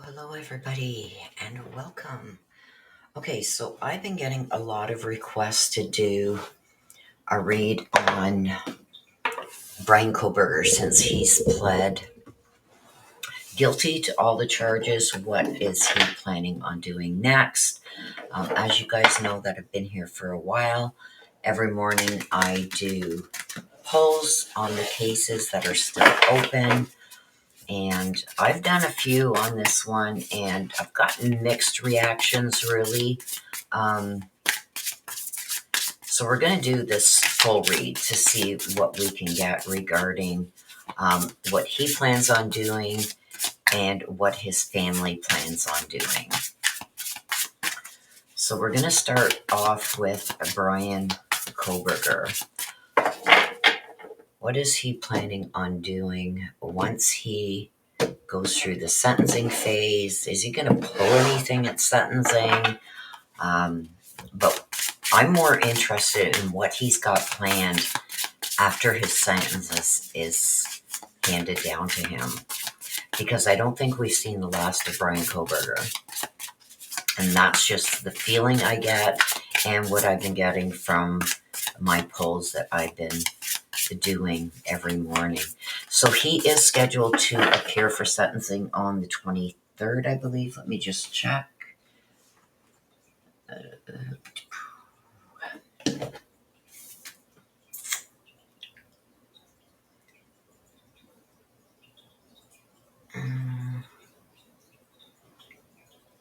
Hello, everybody, and welcome. Okay, so I've been getting a lot of requests to do a read on Bryan Kohberger since he's pled guilty to all the charges. What is he planning on doing next? As you guys know that have been here for a while, every morning I do polls on the cases that are still open. And I've done a few on this one, and I've gotten mixed reactions, really. So we're going to do this full read to see what we can get regarding what he plans on doing and what his family plans on doing. So we're going to start off with Bryan Kohberger. What is he planning on doing once he goes through the sentencing phase? Is he going to pull anything at sentencing? But I'm more interested in what he's got planned after his sentence is handed down to him, because I don't think we've seen the last of Bryan Kohberger. And that's just the feeling I get and what I've been getting from my polls that I've been doing every morning. So he is scheduled to appear for sentencing on the 23rd, I believe. Let me just check.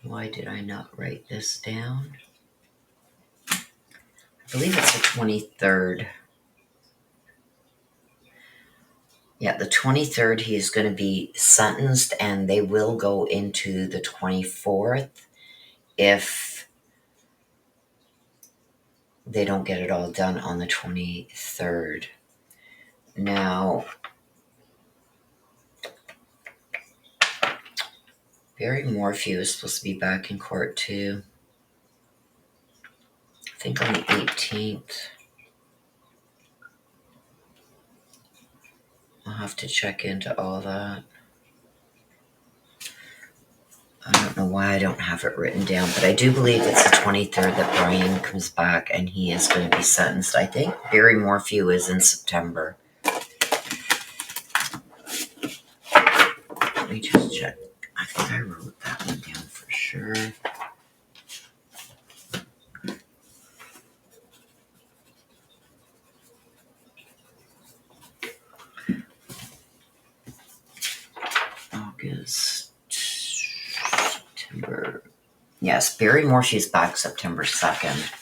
Why did I not write this down? I believe it's the 23rd. Yeah, the 23rd he is going to be sentenced, and they will go into the 24th if they don't get it all done on the 23rd. Now, Barry Morphew is supposed to be back in court too. I think on the 18th. I'll have to check into all that. I don't know why I don't have it written down, but I do believe it's the 23rd that Bryan comes back and he is going to be sentenced. I think Barry Morphew is in September. Let me just check. I think I wrote that one down for sure. August, September. Yes, Barry Morphew's back September 2nd.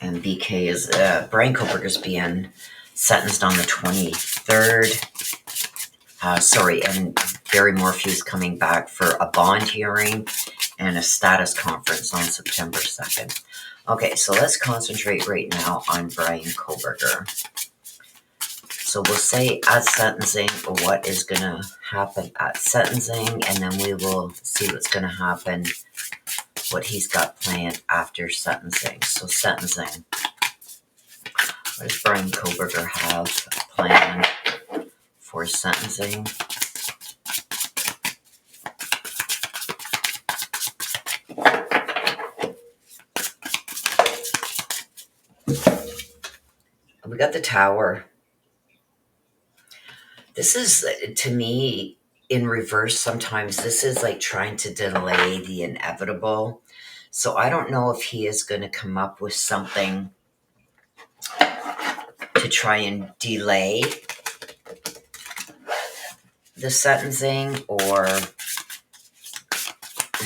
And BK is, Bryan Kohberger's being sentenced on the 23rd. And Barry Morphew's coming back for a bond hearing and a status conference on September 2nd. Okay, so let's concentrate right now on Bryan Kohberger. So we'll say at sentencing what is going to happen at sentencing, and then we will see what's going to happen, what he's got planned after sentencing. So sentencing. What does Bryan Kohberger have planned for sentencing? We got the Tower. This is, to me, in reverse sometimes. This is like trying to delay the inevitable. So I don't know if he is going to come up with something to try and delay the sentencing or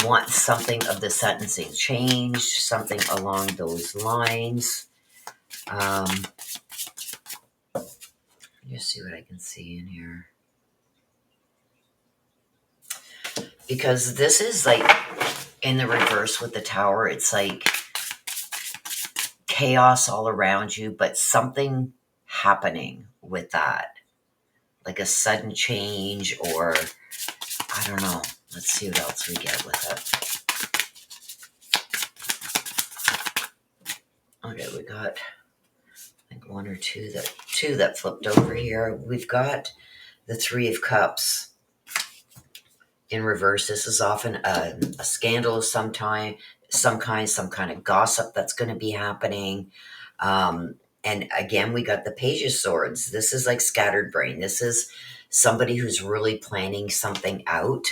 want something of the sentencing changed, something along those lines. Just see what I can see in here. Because this is like in the reverse with the Tower. It's like chaos all around you, but something happening with that. Like a sudden change, or I don't know. Let's see what else we get with it. Okay, we got I think one or two that flipped over here. We've got the Three of Cups. in reverse. This is often a scandal of some kind of gossip that's going to be happening. And again, we got the Page of Swords. This is like scattered brain. This is somebody who's really planning something out.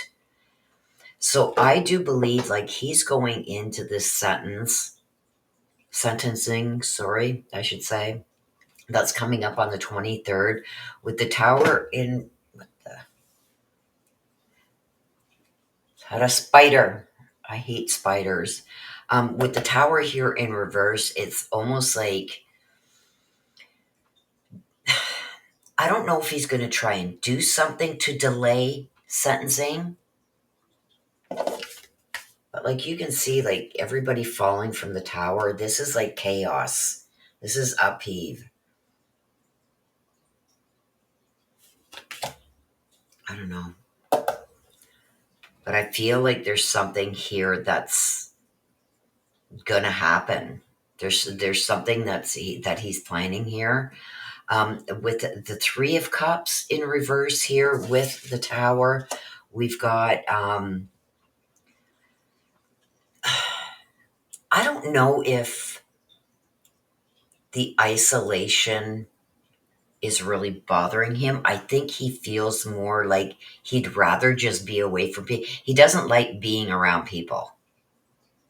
So I do believe like he's going into this sentencing, sorry, I should say, that's coming up on the 23rd with the Tower in had a spider. I hate spiders. With the Tower here in reverse, it's almost like I don't know if he's going to try and do something to delay sentencing, but like you can see, like everybody falling from the tower. This is like chaos. This is upheave. I don't know, but I feel like there's something here that's gonna happen. There's something that he's planning here. With the Three of Cups in reverse here with the Tower, we've got. I don't know if the isolation is really bothering him. I think he feels more like he'd rather just be away from people. He doesn't like being around people.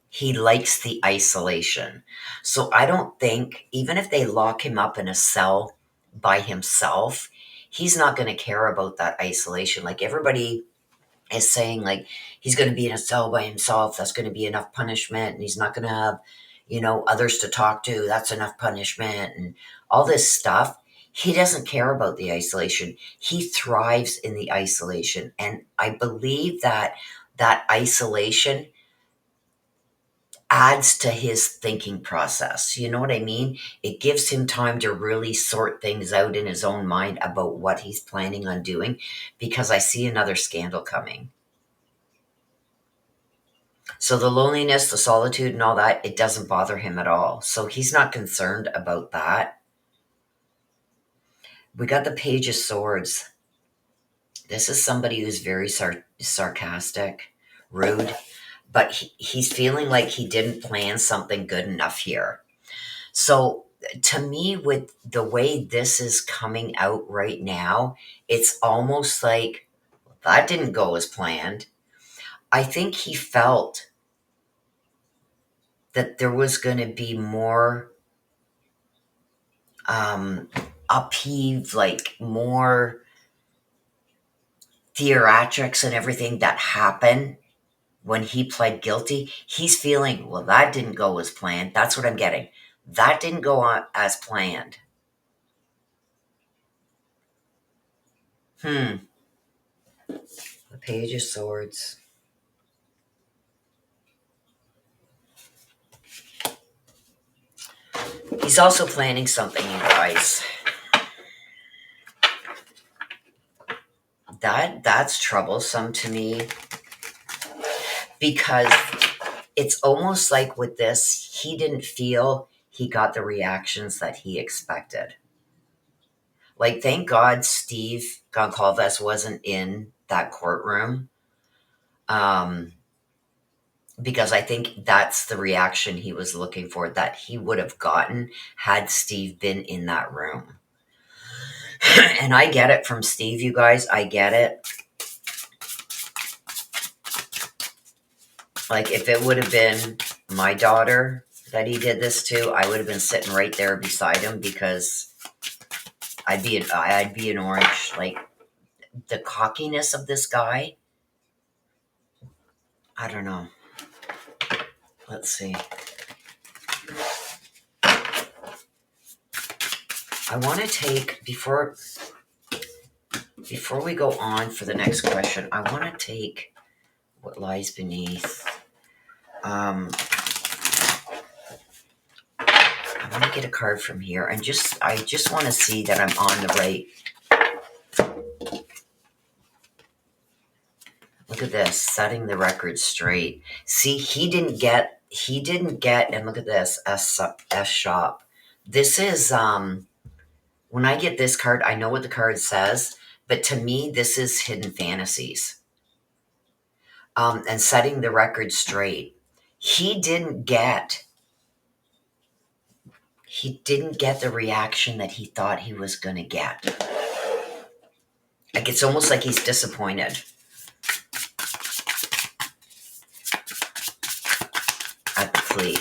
He likes the isolation. So I don't think, even if they lock him up in a cell by himself, he's not going to care about that isolation. Like everybody is saying, like, he's going to be in a cell by himself. That's going to be enough punishment. And he's not going to have, others to talk to. That's enough punishment and all this stuff. He doesn't care about the isolation. He thrives in the isolation. And I believe that that isolation adds to his thinking process. You know what I mean? It gives him time to really sort things out in his own mind about what he's planning on doing, because I see another scandal coming. So the loneliness, the solitude, and all that, it doesn't bother him at all. So he's not concerned about that. We got the Page of Swords. This is somebody who's very sarcastic, rude, but he's feeling like he didn't plan something good enough here. So to me, with the way this is coming out right now, it's almost like that didn't go as planned. I think he felt that there was going to be more upheave, like more theatrics and everything that happened when he pled guilty. He's feeling, well, that didn't go as planned. That's what I'm getting. That didn't go on as planned. The Page of Swords. He's also planning something, you guys. That's troublesome to me, because it's almost like with this, he didn't feel he got the reactions that he expected. Like, thank God Steve Goncalves wasn't in that courtroom, because I think that's the reaction he was looking for, that he would have gotten had Steve been in that room. And I get it from Steve, you guys. I get it. Like, if it would have been my daughter that he did this to, I would have been sitting right there beside him, because I'd be an orange. Like, the cockiness of this guy, I don't know. Let's see. I want to take, before we go on for the next question, I want to take what lies beneath. I want to get a card from here, and I just want to see that I'm on the right. Look at this, setting the record straight. See, he didn't get, and look at this, S shop. This is, when I get this card, I know what the card says, but to me, this is hidden fantasies. and setting the record straight. He didn't get the reaction that he thought he was going to get. Like, it's almost like he's disappointed at the plea.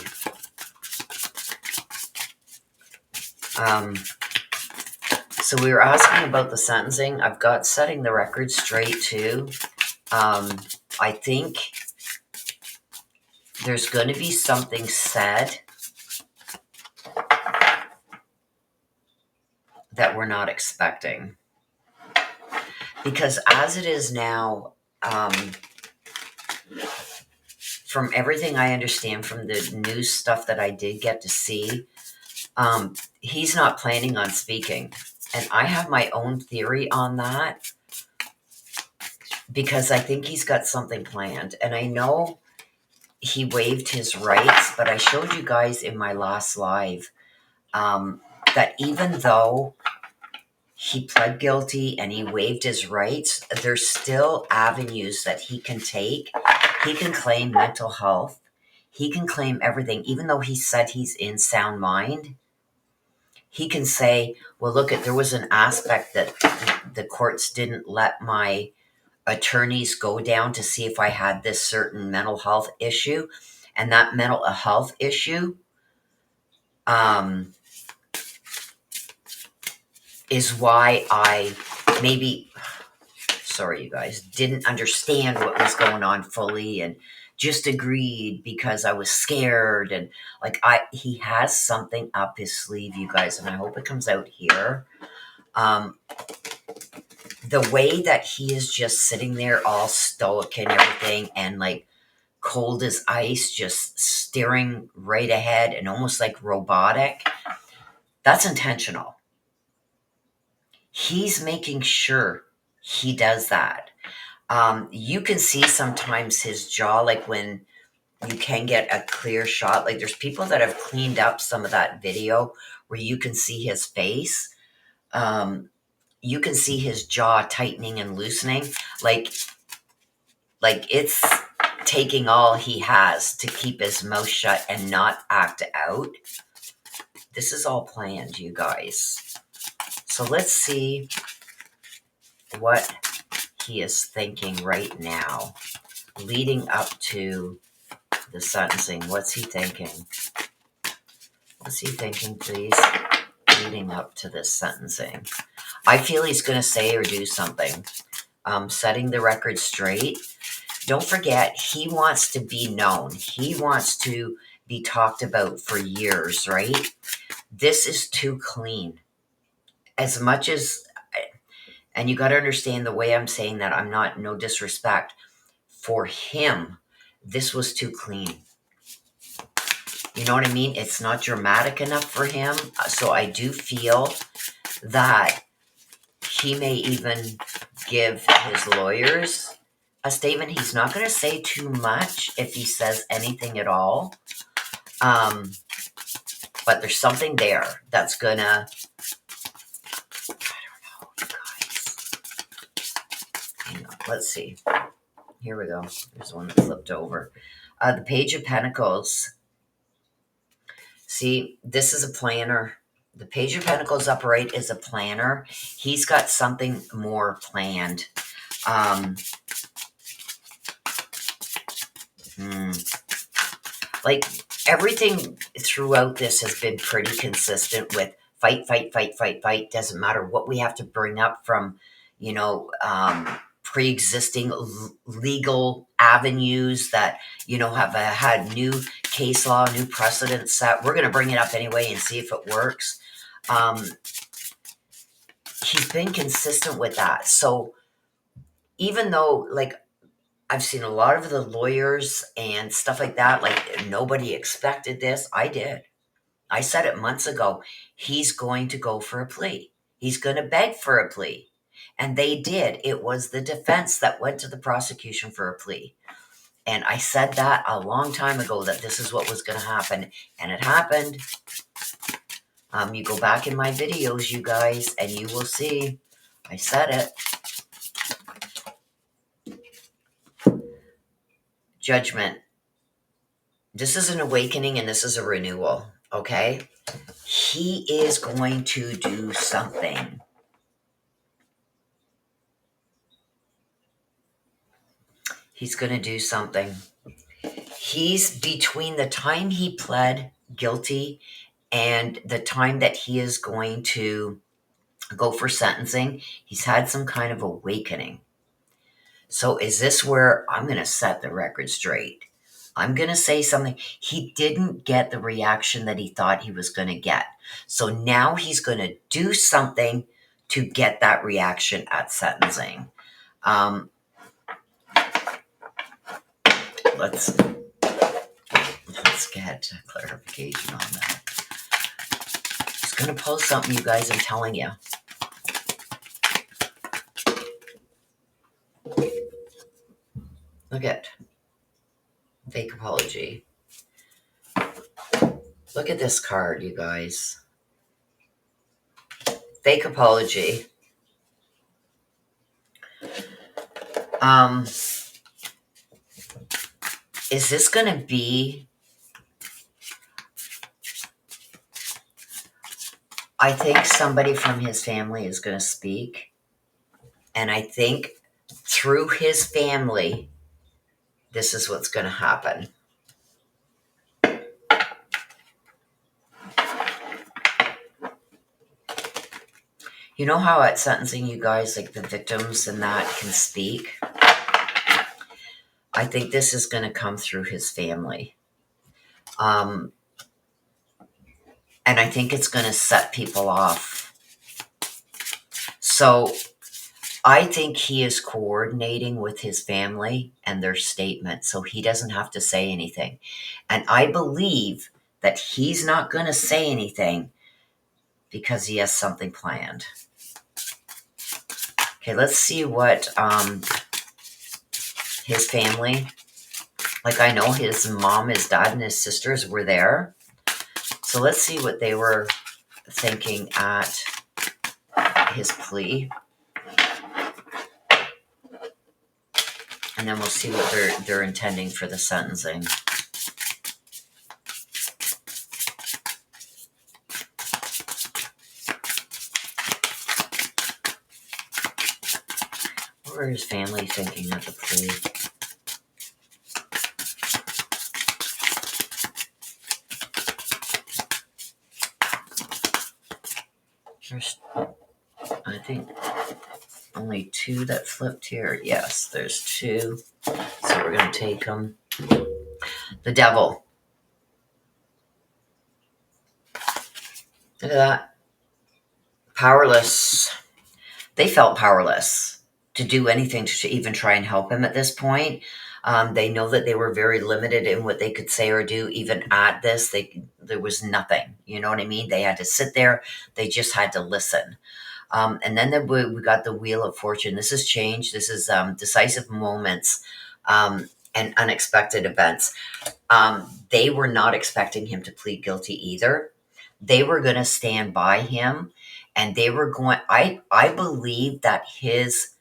So we were asking about the sentencing. I've got setting the record straight too. I think there's going to be something said that we're not expecting. Because as it is now, from everything I understand from the news stuff that I did get to see, he's not planning on speaking. And I have my own theory on that, because I think he's got something planned. And I know he waived his rights, but I showed you guys in my last live that even though he pled guilty and he waived his rights, there's still avenues that he can take. He can claim mental health. He can claim everything. Even though he said he's in sound mind, he can say, well, look, there was an aspect that the courts didn't let my attorneys go down to see if I had this certain mental health issue. And that mental health issue is why I maybe, sorry you guys, didn't understand what was going on fully and just agreed because I was scared. And like, he has something up his sleeve, you guys, and I hope it comes out here. The way that he is just sitting there all stoic and everything, and like cold as ice, just staring right ahead and almost like robotic, that's intentional. He's making sure he does that. You can see sometimes his jaw, like when you can get a clear shot, like there's people that have cleaned up some of that video where you can see his face. You can see his jaw tightening and loosening. Like it's taking all he has to keep his mouth shut and not act out. This is all planned, you guys. So let's see what he is thinking right now, leading up to the sentencing. What's he thinking? What's he thinking, please? Leading up to this sentencing. I feel he's going to say or do something. Setting the record straight. Don't forget, he wants to be known. He wants to be talked about for years, right? This is too clean. As much as, and you got to understand the way I'm saying that, I'm not, no disrespect. For him, this was too clean. You know what I mean? It's not dramatic enough for him. So I do feel that he may even give his lawyers a statement. He's not going to say too much if he says anything at all. But there's something there that's going to, I don't know, you guys. Hang on, let's see. Here we go. There's one that flipped over. The Page of Pentacles. See, this is a planner. The Page of Pentacles upright is a planner. He's got something more planned. Like, everything throughout this has been pretty consistent with fight, fight, fight, fight, fight. Doesn't matter what we have to bring up from, pre-existing legal avenues that, have had new case law, new precedent set. We're going to bring it up anyway and see if it works. He's been consistent with that. So even though, like, I've seen a lot of the lawyers and stuff like that, like, nobody expected this. I did. I said it months ago. He's going to go for a plea. He's going to beg for a plea. And they did. It was the defense that went to the prosecution for a plea. And I said that a long time ago, that this is what was going to happen. And it happened. You go back in my videos, you guys, and you will see. I said it. Judgment. This is an awakening and this is a renewal, okay? He is going to do something. He's going to do something. He's between the time he pled guilty and the time that he is going to go for sentencing, he's had some kind of awakening. So is this where I'm going to set the record straight? I'm going to say something. He didn't get the reaction that he thought he was going to get. So now he's going to do something to get that reaction at sentencing. Let's get clarification on that. He's going to post something, you guys, I'm telling you. Look at fake apology. Look at this card, you guys. Fake apology. Is this going to be... I think somebody from his family is going to speak. And I think through his family, this is what's going to happen. You know how at sentencing, you guys, like the victims and that can speak? I think this is going to come through his family. And I think it's going to set people off. So I think he is coordinating with his family and their statement so he doesn't have to say anything. And I believe that he's not going to say anything because he has something planned. Okay, let's see what his family, like I know his mom, his dad, and his sisters were there. So let's see what they were thinking at his plea. And then we'll see what they're intending for the sentencing. What were his family thinking at the plea? There's, I think, only two that flipped here. Yes, there's two. So we're going to take them. The devil. Look at that. Powerless. They felt powerless to do anything to even try and help him at this point. They know that they were very limited in what they could say or do. Even at this, there was nothing. You know what I mean? They had to sit there. They just had to listen. And then we got the Wheel of Fortune. This is change. This is decisive moments and unexpected events. They were not expecting him to plead guilty either. They were going to stand by him. And they were going... I believe that his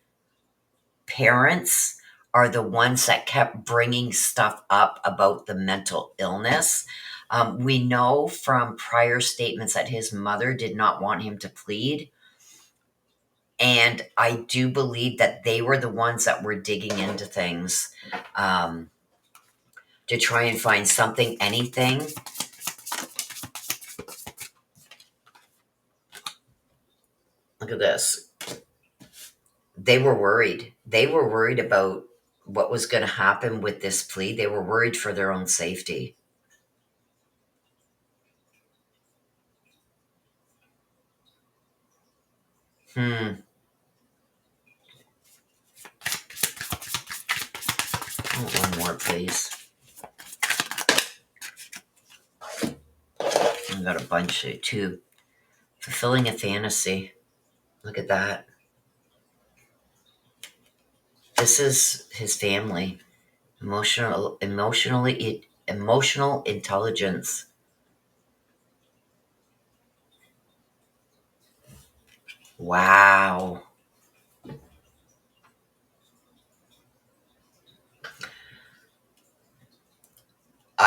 parents are the ones that kept bringing stuff up about the mental illness. We know from prior statements that his mother did not want him to plead. And I do believe that they were the ones that were digging into things to try and find something, anything. Look at this. They were worried. They were worried about what was going to happen with this plea. They were worried for their own safety. Oh, one more, please. I got a bunch of two. Fulfilling a fantasy. Look at that. This is his family. Emotional intelligence. Wow.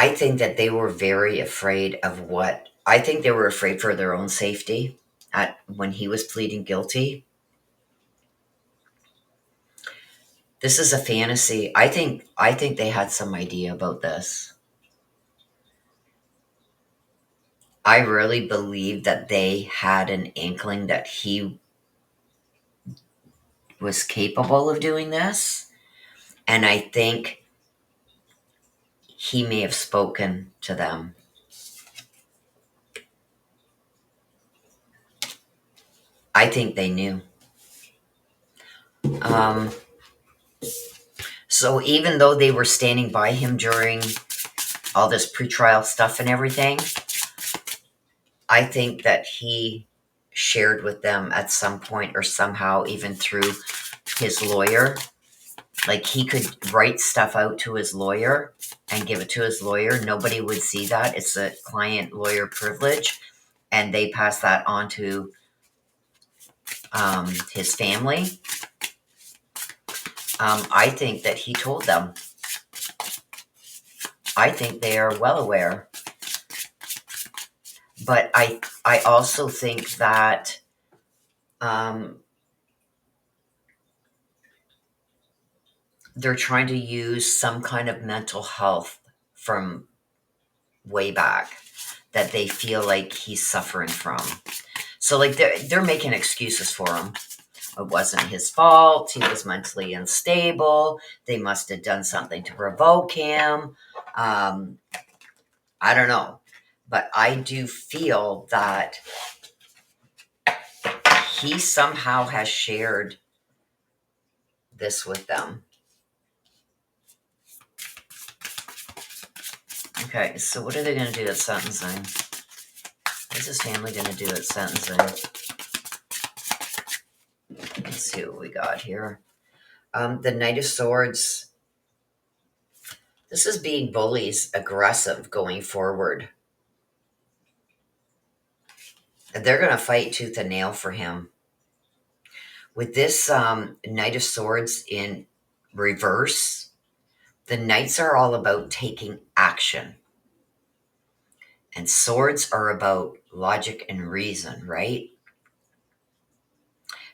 I think that they were very afraid of what, I think they were afraid for their own safety when he was pleading guilty. This is a fantasy. I think they had some idea about this. I really believe that they had an inkling that he was capable of doing this. And I think he may have spoken to them. I think they knew. Um, so even though they were standing by him during all this pretrial stuff and everything, I think that he shared with them at some point or somehow, even through his lawyer. Like he could write stuff out to his lawyer and give it to his lawyer. Nobody would see that. It's a client lawyer privilege. And they pass that on to his family. I think that he told them. I think they are well aware. But I also think that they're trying to use some kind of mental health from way back that they feel like he's suffering from. So like they're making excuses for him. It wasn't his fault. He was mentally unstable. They must have done something to provoke him. I don't know. But I do feel that he somehow has shared this with them. Okay, so what are they going to do at sentencing? What's his family going to do at sentencing? Let's see what we got here. The Knight of Swords. This is being bullies aggressive going forward. They're going to fight tooth and nail for him. With this Knight of Swords in reverse, the Knights are all about taking action. And swords are about logic and reason, right?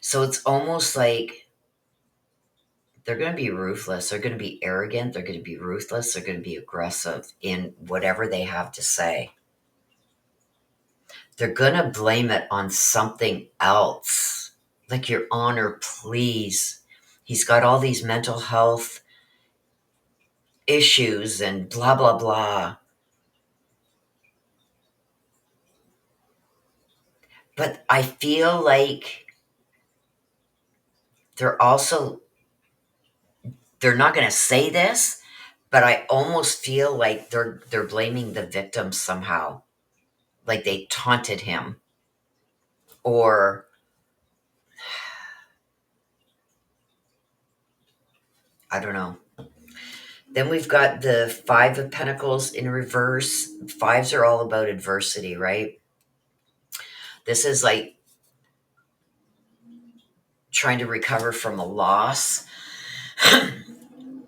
So it's almost like they're going to be ruthless. They're going to be arrogant. They're going to be ruthless. They're going to be aggressive in whatever they have to say. They're going to blame it on something else. Like, Your Honor, please. He's got all these mental health issues and blah, blah, blah. But I feel like they're not going to say this, but I almost feel like they're blaming the victim somehow. Like they taunted him. Or I don't know. Then we've got the Five of Pentacles in reverse. Fives are all about adversity, right? This is like trying to recover from a loss.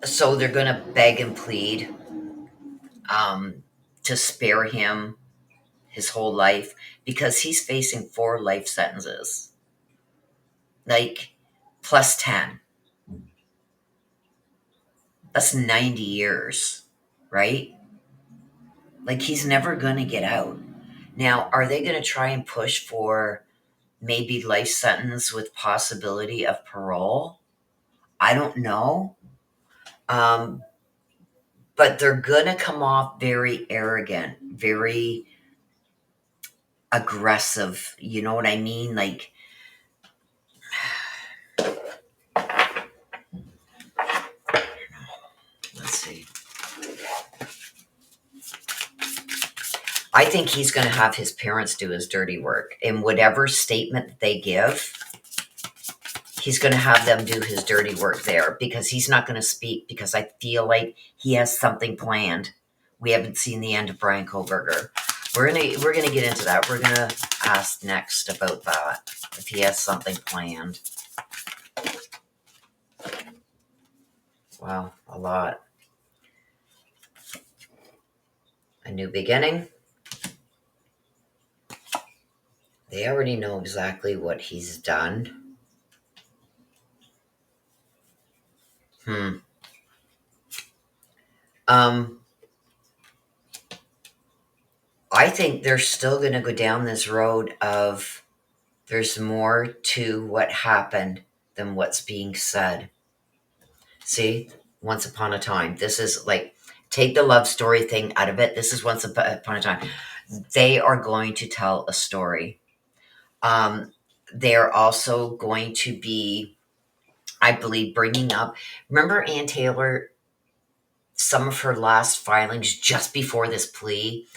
So they're going to beg and plead to spare him his whole life because he's facing 4 life sentences. Like, plus 10. That's 90 years, right? Like, he's never going to get out. Now, are they going to try and push for maybe life sentence with possibility of parole? I don't know. But they're going to come off very arrogant, very aggressive. You know what I mean? Like, let's see. I think he's going to have his parents do his dirty work. In whatever statement that they give, he's going to have them do his dirty work there because he's not going to speak because I feel like he has something planned. We haven't seen the end of Bryan Kohberger. We're gonna get into that. We're gonna ask next about that, if he has something planned. Wow, a lot. A new beginning. They already know exactly what he's done. Um, I think they're still going to go down this road of there's more to what happened than what's being said. See, once upon a time. This is like, take the love story thing out of it. This is once upon a time. They are going to tell a story. They're also going to be, I believe, bringing up. Remember Ann Taylor, some of her last filings just before this plea?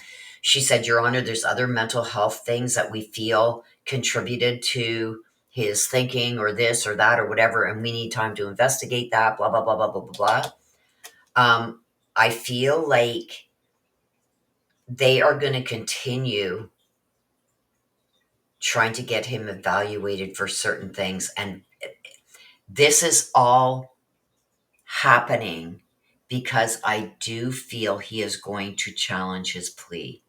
She said, Your Honor, there's other mental health things that we feel contributed to his thinking or this or that or whatever, and we need time to investigate that, blah, blah, blah, blah, blah, blah, blah. I feel like they are going to continue trying to get him evaluated for certain things. And this is all happening because I do feel he is going to challenge his plea.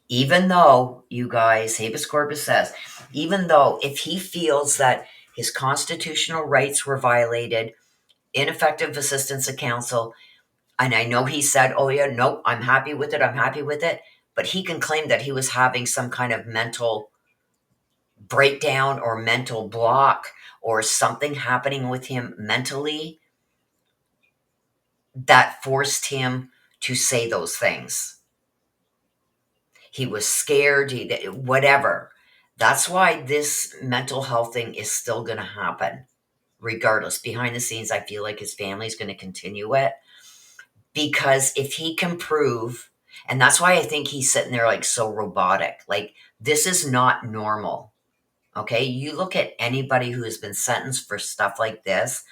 Even though, you guys, habeas corpus says, even though if he feels that his constitutional rights were violated, ineffective assistance of counsel, and I know he said, oh yeah, nope, I'm happy with it, but he can claim that he was having some kind of mental breakdown or mental block or something happening with him mentally that forced him to say those things. He was scared, whatever. That's why this mental health thing is still going to happen, regardless. Behind the scenes, I feel like his family's going to continue it. Because if he can prove, and that's why I think he's sitting there like so robotic, like this is not normal. Okay. You look at anybody who has been sentenced for stuff like this,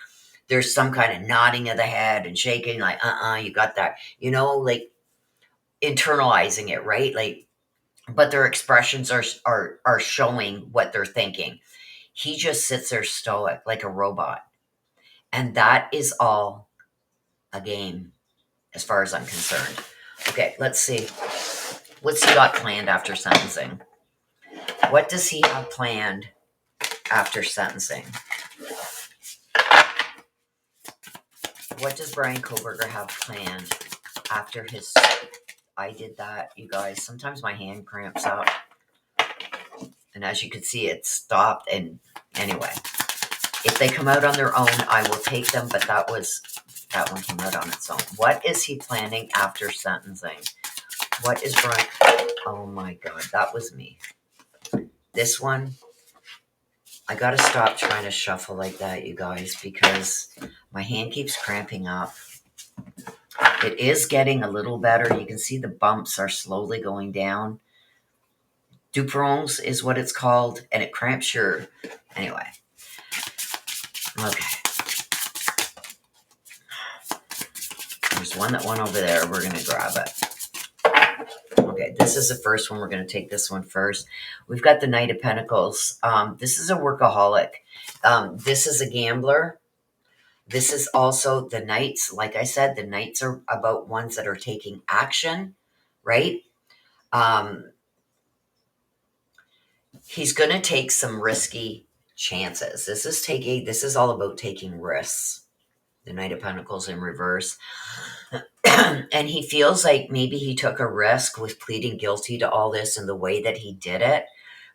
there's some kind of nodding of the head and shaking, like, you got that, like internalizing it, right? Like, but their expressions are showing what they're thinking. He just sits there stoic like a robot. And that is all a game as far as I'm concerned. Okay, let's see. What's he got planned after sentencing? What does he have planned after sentencing? What does Bryan Kohberger have planned after his... I did that, you guys. Sometimes my hand cramps up. And as you can see, it stopped. And anyway, if they come out on their own, I will take them. But that one came out on its own. What is he planning after sentencing? What is Bryan... Oh my God, that was me. This one, I got to stop trying to shuffle like that, you guys, because my hand keeps cramping up. It is getting a little better. You can see the bumps are slowly going down. Dupron's is what it's called, and it cramps your... Anyway. Okay. There's one that went over there. We're going to grab it. Okay, this is the first one. We're going to take this one first. We've got the Knight of Pentacles. This is a workaholic. This is a gambler. This is also the Knights. Like I said, the Knights are about ones that are taking action, right? He's going to take some risky chances. This is all about taking risks. The Knight of Pentacles in reverse. And he feels like maybe he took a risk with pleading guilty to all this and the way that he did it.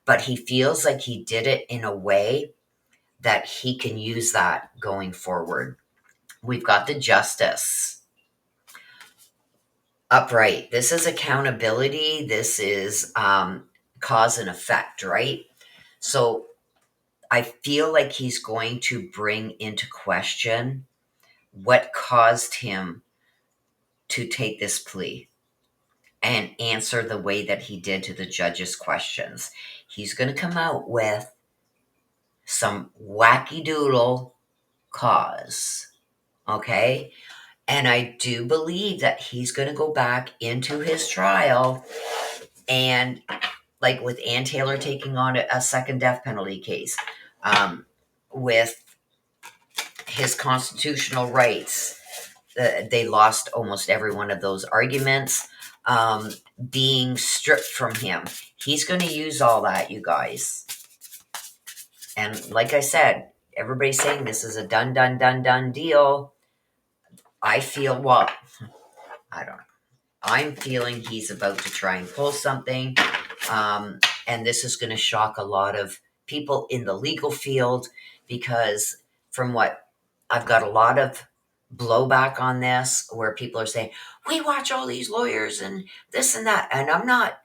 But he feels like he did it in a way that he can use that going forward. We've got the Justice. Upright. This is accountability. This is cause and effect, right? So I feel like he's going to bring into question what caused him to take this plea and answer the way that he did to the judge's questions. He's going to come out with some wacky doodle cause, okay? And I do believe that he's going to go back into his trial and, like with Ann Taylor taking on a second death penalty case, with his constitutional rights, they lost almost every one of those arguments. being stripped from him. He's going to use all that, you guys. And like I said, everybody's saying this is a done deal. I feel, well, I don't know. I'm feeling he's about to try and pull something. And this is going to shock a lot of people in the legal field, because from what I've got a lot of blowback on this, where people are saying, we watch all these lawyers and this and that. And I'm not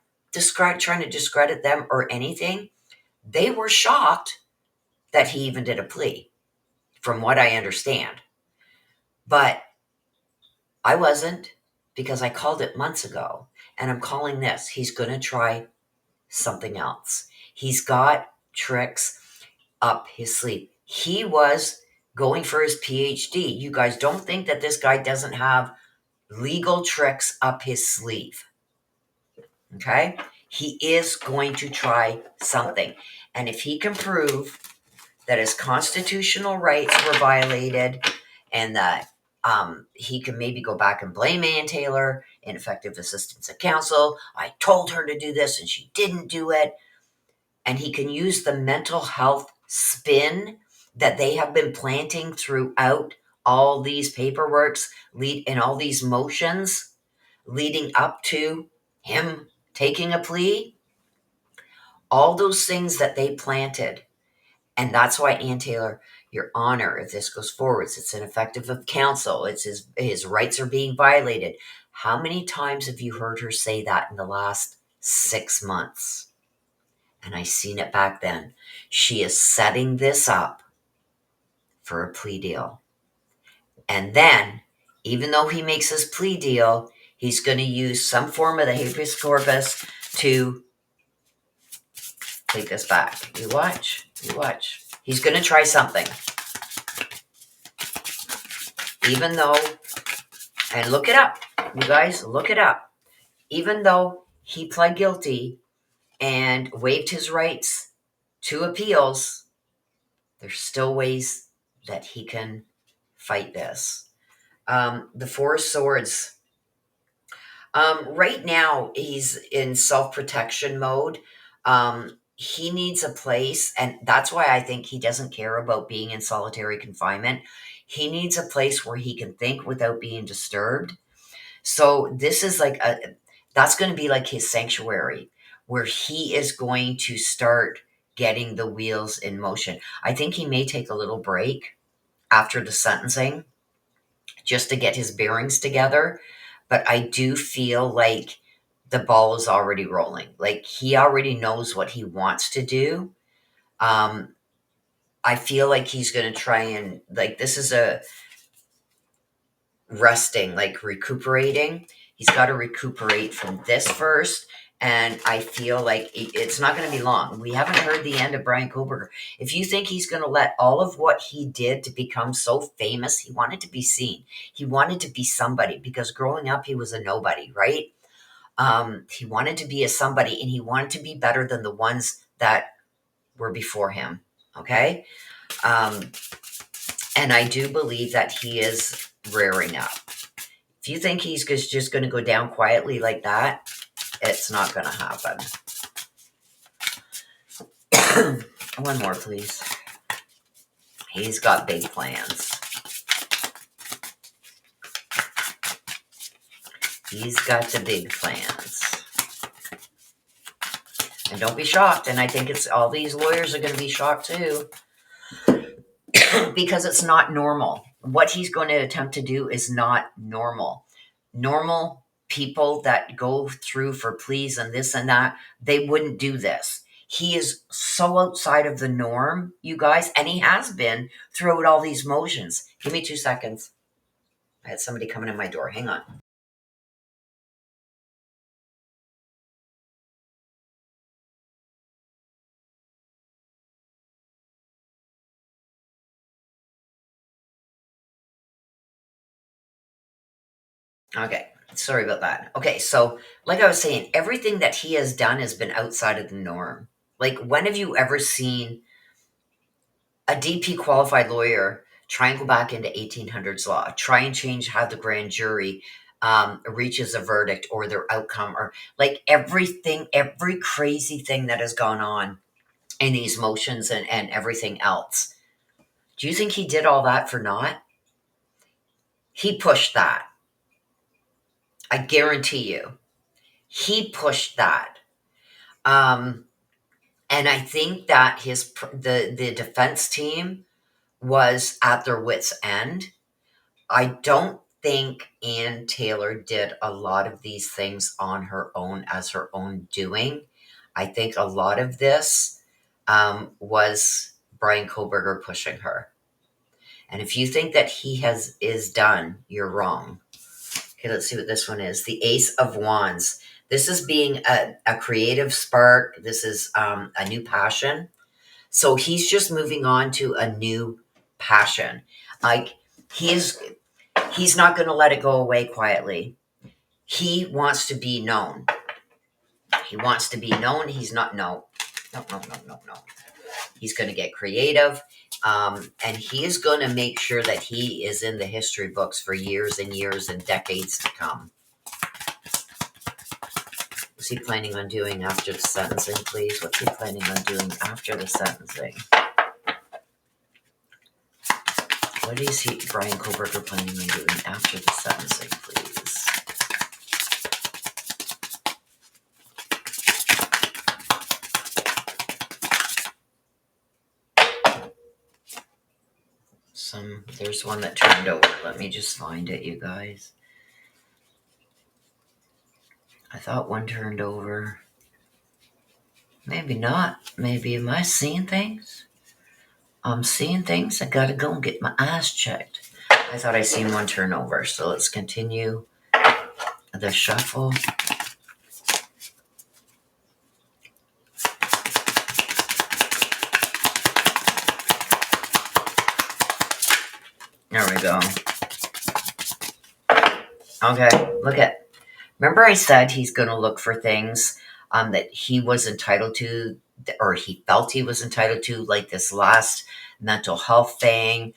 trying to discredit them or anything. They were shocked that he even did a plea, from what I understand. But I wasn't, because I called it months ago. And I'm calling this. He's going to try something else. He's got tricks up his sleeve. He was going for his PhD. You guys don't think that this guy doesn't have legal tricks up his sleeve. Okay? He is going to try something. And if he can prove that his constitutional rights were violated, and that he can maybe go back and blame Ann Taylor, ineffective assistance of counsel. I told her to do this and she didn't do it. And he can use the mental health spin that they have been planting throughout all these paperworks and all these motions leading up to him taking a plea. All those things that they planted. And that's why, Ann Taylor, Your Honor, if this goes forwards, it's ineffective of counsel. It's his rights are being violated. How many times have you heard her say that in the last 6 months? And I seen it back then. She is setting this up for a plea deal. And then, even though he makes his plea deal, he's going to use some form of the habeas corpus to take this back. You watch. He's going to try something. Even though, and look it up, you guys, look it up. Even though he pled guilty and waived his rights to appeals, there's still ways that he can fight this. The Four of Swords. Right now, he's in self-protection mode. He needs a place, and that's why I think he doesn't care about being in solitary confinement. He needs a place where he can think without being disturbed. So this is like that's going to be like his sanctuary, where he is going to start getting the wheels in motion. I think he may take a little break after the sentencing just to get his bearings together. But I do feel like the ball is already rolling. Like he already knows what he wants to do. I feel like he's going to try and, like, this is a resting, like recuperating. He's got to recuperate from this first. And I feel like it's not going to be long. We haven't heard the end of Bryan Kohberger. If you think he's going to let all of what he did to become so famous, he wanted to be seen. He wanted to be somebody, because growing up, he was a nobody, right? He wanted to be a somebody, and he wanted to be better than the ones that were before him. Okay. And I do believe that he is rearing up. If you think he's just going to go down quietly like that, it's not going to happen. One more, please. He's got big plans. He's got the big plans. And don't be shocked. And I think it's all these lawyers are going to be shocked too. Because it's not normal. What he's going to attempt to do is not normal. Normal people that go through for pleas and this and that, they wouldn't do this. He is so outside of the norm, you guys, and he has been throughout all these motions. Give me 2 seconds. I had somebody coming in my door. Hang on. Okay, sorry about that. Okay, so like I was saying, everything that he has done has been outside of the norm. Like, when have you ever seen a DP qualified lawyer try and go back into 1800s law, try and change how the grand jury reaches a verdict or their outcome, or like everything, every crazy thing that has gone on in these motions and everything else. Do you think he did all that for naught? He pushed that. I guarantee you. He pushed that. And I think that the defense team was at their wits' end. I don't think Ann Taylor did a lot of these things on her own as her own doing. I think a lot of this was Bryan Kohberger pushing her. And if you think that he is done, you're wrong. Okay, let's see what this one is. The Ace of Wands. This is being a creative spark. This is a new passion. So he's just moving on to a new passion. Like he's not going to let it go away quietly. He wants to be known. He wants to be known. He's not no. He's going to get creative. And he is going to make sure that he is in the history books for years and years and decades to come. What's he planning on doing after the sentencing, please? What's he planning on doing after the sentencing? What is Bryan Kohberger planning on doing after the sentencing, please? There's one that turned over. Let me just find it, you guys. I thought one turned over. Maybe not. Maybe am I seeing things? I'm seeing things. I gotta go and get my eyes checked. I thought I seen one turn over. So let's continue the shuffle. There we go. Okay, look at. Remember I said he's going to look for things that he was entitled to, or he felt he was entitled to, like this last mental health thing,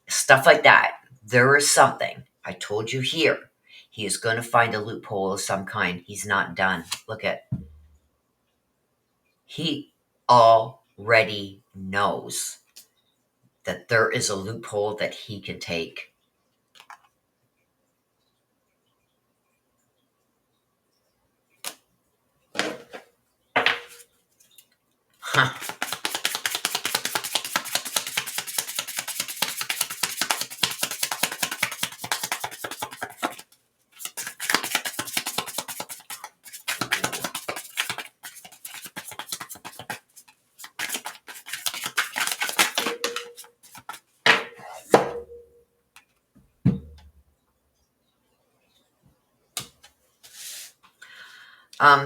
stuff like that. There is something. I told you here. He is going to find a loophole of some kind. He's not done. Look at. He already knows that there is a loophole that he can take. Huh.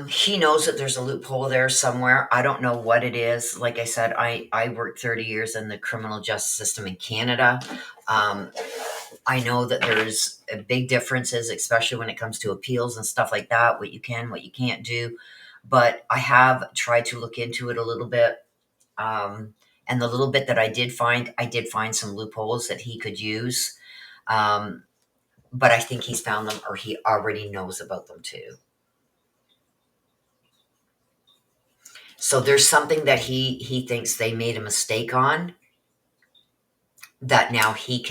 He knows that there's a loophole there somewhere. I don't know what it is. Like I said, I worked 30 years in the criminal justice system in Canada. I know that there's big differences, especially when it comes to appeals and stuff like that, what you can, what you can't do. But I have tried to look into it a little bit. And the little bit that I did find some loopholes that he could use. But I think he's found them, or he already knows about them too. So there's something that he thinks they made a mistake on, that now he's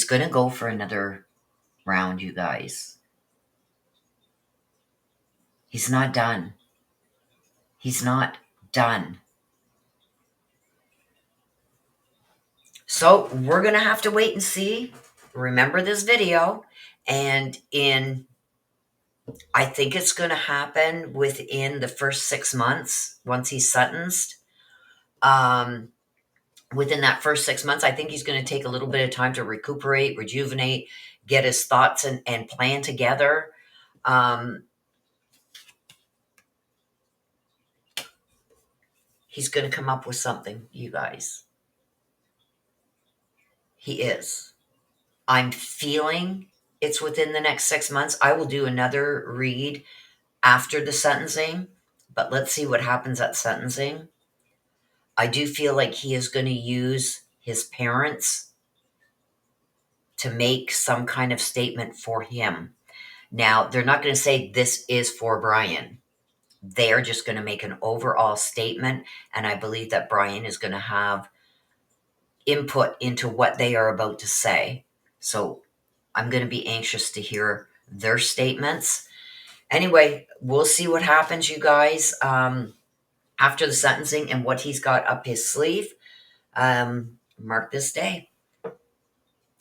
going to go for another round, you guys. He's not done. He's not done. So we're going to have to wait and see. Remember this video. And I think it's going to happen within the first 6 months once he's sentenced. Within that first 6 months, I think he's going to take a little bit of time to recuperate, rejuvenate, get his thoughts and plan together. He's going to come up with something, you guys. He is. I'm feeling it's within the next 6 months. I will do another read after the sentencing, but let's see what happens at sentencing. I do feel like he is going to use his parents to make some kind of statement for him. Now, they're not going to say this is for Bryan. They're just going to make an overall statement, and I believe that Bryan is going to have input into what they are about to say. So I'm going to be anxious to hear their statements. Anyway, we'll see what happens, you guys, after the sentencing and what he's got up his sleeve. Mark this day.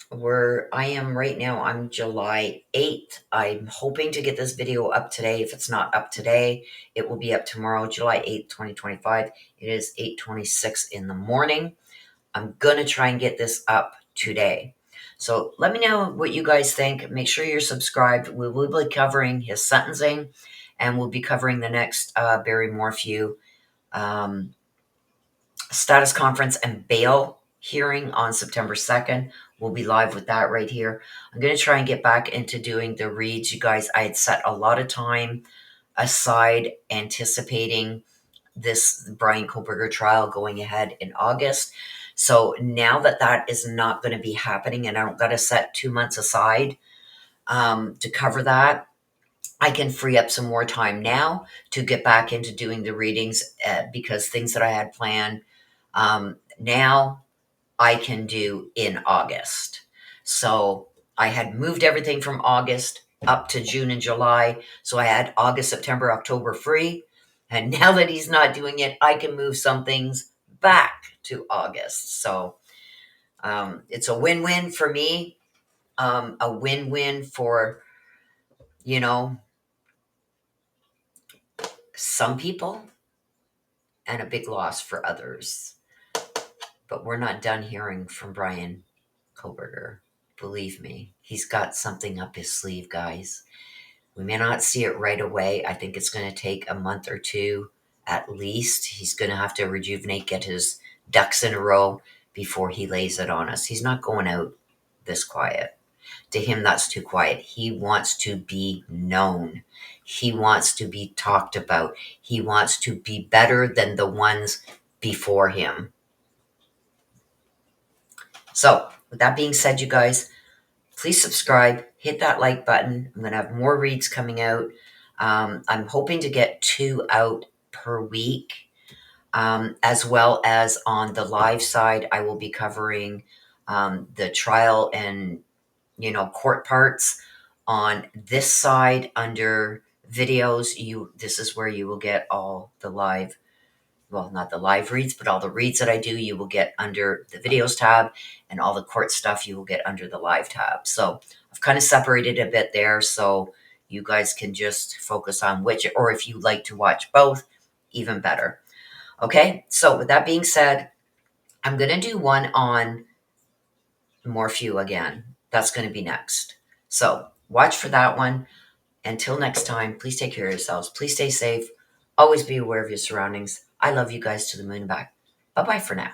Where I am right now, I'm July 8th. I'm hoping to get this video up today. If it's not up today, it will be up tomorrow, July 8th, 2025. It is 8:26 in the morning. I'm going to try and get this up today. So let me know what you guys think. Make sure you're subscribed. We will be covering his sentencing, and we'll be covering the next Barry Morphew status conference and bail hearing on September 2nd. We'll be live with that right here. I'm going to try and get back into doing the reads. You guys, I had set a lot of time aside anticipating this Bryan Kohberger trial going ahead in August. So now that that is not going to be happening and I don't got to set 2 months aside to cover that, I can free up some more time now to get back into doing the readings because things that I had planned now I can do in August. So I had moved everything from August up to June and July. So I had August, September, October free. And now that he's not doing it, I can move some things back to August. So it's a win-win for me, a win-win for, you know, some people, and a big loss for others. But we're not done hearing from Bryan Kohberger. Believe me, he's got something up his sleeve, guys. We may not see it right away. I think it's going to take a month or two at least. He's going to have to rejuvenate, get his ducks in a row before he lays it on us. He's not going out this quiet. To him, that's too quiet. He wants to be known. He wants to be talked about. He wants to be better than the ones before him. So, with that being said, you guys, please subscribe, hit that like button. I'm going to have more reads coming out. I'm hoping to get 2 out per week, as well as on the live side, I will be covering the trial and, court parts. On this side under videos, this is where you will get all the live, well, not the live reads, but all the reads that I do, you will get under the videos tab, and all the court stuff you will get under the live tab. So I've kind of separated a bit there so you guys can just focus on which, or if you like to watch both, even better. Okay, so with that being said, I'm going to do one on Morphew again. That's going to be next. So watch for that one. Until next time, please take care of yourselves. Please stay safe. Always be aware of your surroundings. I love you guys to the moon and back. Bye-bye for now.